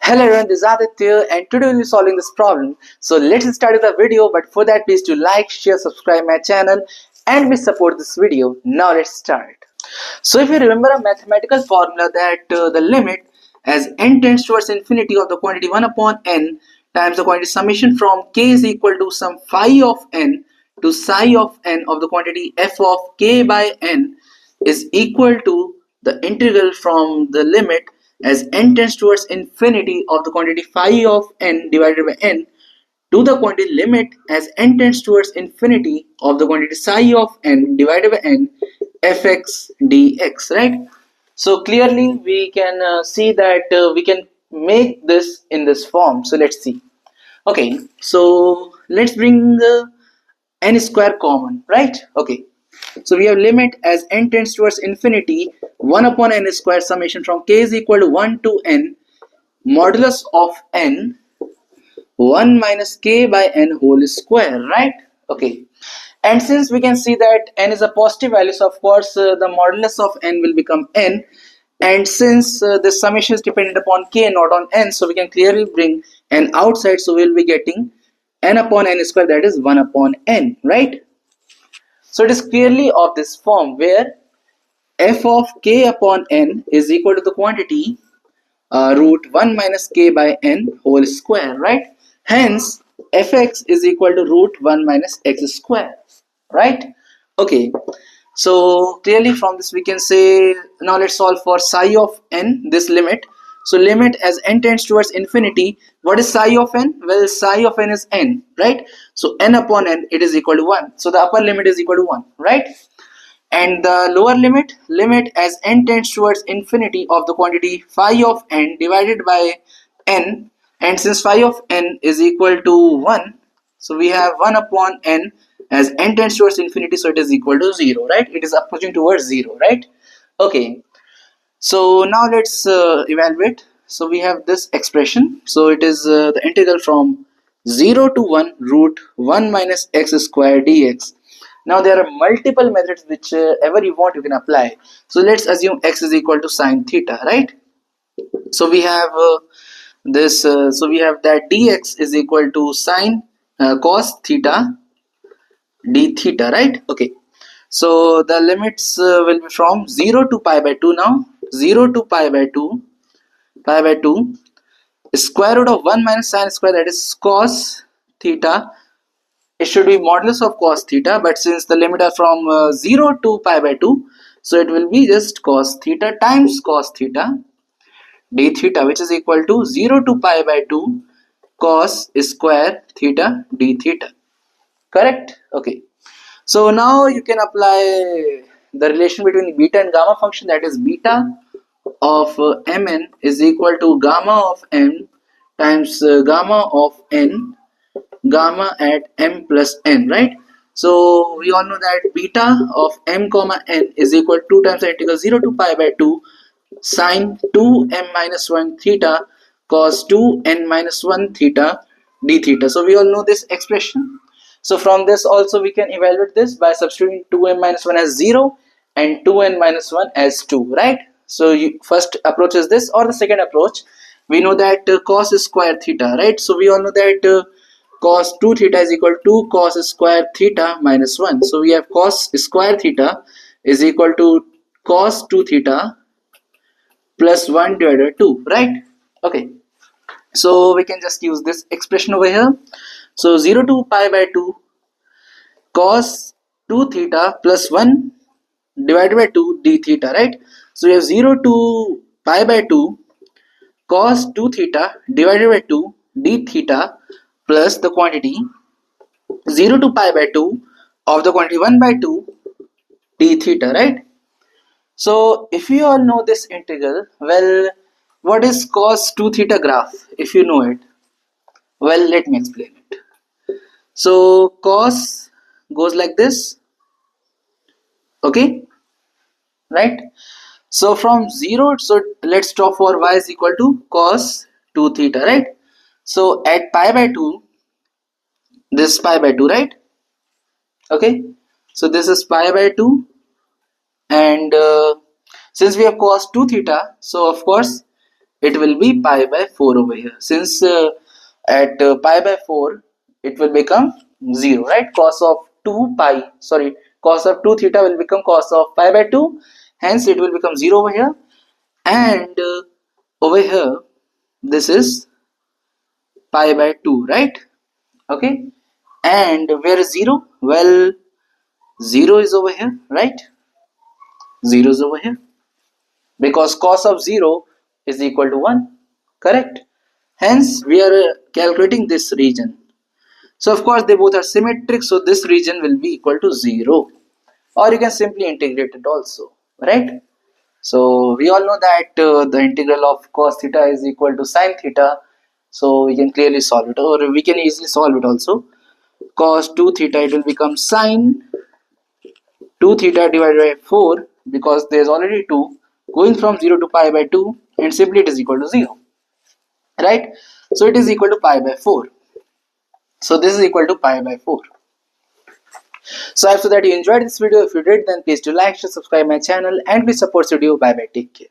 Hello everyone, this is Aditya and today we'll be solving this problem. So let's start with the video, but for that please do like, share, subscribe my channel and please support this video. Now let's start. So if you remember a mathematical formula that the limit as n tends towards infinity of the quantity 1 upon n times the quantity summation from k is equal to some phi of n to psi of n of the quantity f of k by n is equal to the integral from the limit as n tends towards infinity of the quantity phi of n divided by n to the quantity limit as n tends towards infinity of the quantity psi of n divided by n fx dx, right? So clearly we can see that we can make this in this form. So let's see. Okay, so let's bring n square common, right? Okay, so we have limit as n tends towards infinity 1 upon n square summation from k is equal to 1 to n modulus of n 1 minus k by n whole square, right? Okay, and since we can see that n is a positive value, so of course the modulus of n will become n, and since this summation is dependent upon k not on n, so we can clearly bring n outside, so we'll be getting n upon n square, that is 1 upon n, right? So it is clearly of this form where f of k upon n is equal to the quantity root 1 minus k by n whole square, right? Hence fx is equal to root 1 minus x square, right? Okay, so clearly from this we can say, now let's solve for psi of n, this limit. So limit as n tends towards infinity, what is psi of n? Well, psi of n is n, right? So n upon n, it is equal to 1, so the upper limit is equal to 1, right? And the lower limit as n tends towards infinity of the quantity phi of n divided by n, and since phi of n is equal to 1, so we have 1 upon n as n tends towards infinity, so it is equal to 0, right? It is approaching towards 0, right? Okay, so now let's evaluate. So we have this expression, so it is the integral from 0 to 1 root 1 minus x square dx. Now there are multiple methods which ever you want you can apply. So let's assume x is equal to sine theta, right? So we have so we have that dx is equal to sine cos theta d theta, right? Okay, so the limits will be from 0 to pi by 2 now. 0 to pi by 2 square root of 1 minus sine square, that is cos theta. It should be modulus of cos theta, but since the limit are from 0 to pi by 2, so it will be just cos theta times cos theta d theta, which is equal to 0 to pi by 2 cos square theta d theta, correct? Okay, so now you can apply the relation between beta and gamma function, that is beta of mn is equal to gamma of m times gamma of n gamma at m plus n, right? So we all know that beta of m comma n is equal to 2 times the integral 0 to pi by 2 sine 2 m minus 1 theta cos 2 n minus 1 theta d theta. So we all know this expression. So from this also we can evaluate this by substituting 2m minus 1 as 0 and 2n minus 1 as 2, right? So you first approach is this, or the second approach, we know that cos square theta, right? So we all know that cos 2 theta is equal to cos square theta minus 1. So we have cos square theta is equal to cos 2 theta plus 1 divided by 2, right? Okay, so we can just use this expression over here. So 0 to pi by 2 cos 2 theta plus 1 divided by 2 d theta, right? So we have 0 to pi by 2 cos 2 theta divided by 2 d theta plus the quantity 0 to pi by 2 of the quantity 1 by 2 d theta, right? So if you all know this integral, well, what is cos 2 theta graph? If you know it, well, let me explain it. So cos goes like this, okay, right? So from 0, so let's draw for y is equal to cos 2 theta, right? So at pi by 2, this pi by 2, right? Okay, so this is pi by 2, and since we have cos 2 theta, so of course it will be pi by 4 over here. Since at pi by 4 it will become 0, right? Cos of 2 theta will become cos of pi by 2, hence it will become 0 over here. And over here this is pi by 2, right? Okay, and where is 0? Well, 0 is over here, right? 0 is over here because cos of 0 is equal to 1, correct? Hence we are calculating this region. So of course they both are symmetric, so this region will be equal to 0, or you can simply integrate it also, right? So we all know that the integral of cos theta is equal to sin theta, so we can clearly solve it, or we can easily solve it also. Cos 2 theta, it will become sin 2 theta divided by 4, because there is already 2 going from 0 to pi by 2, and simply it is equal to 0, right? So it is equal to pi by 4. So this is equal to pi by 4. So I hope that you enjoyed this video. If you did, then please do like, share, subscribe my channel, and please support studio. Bye bye, take care.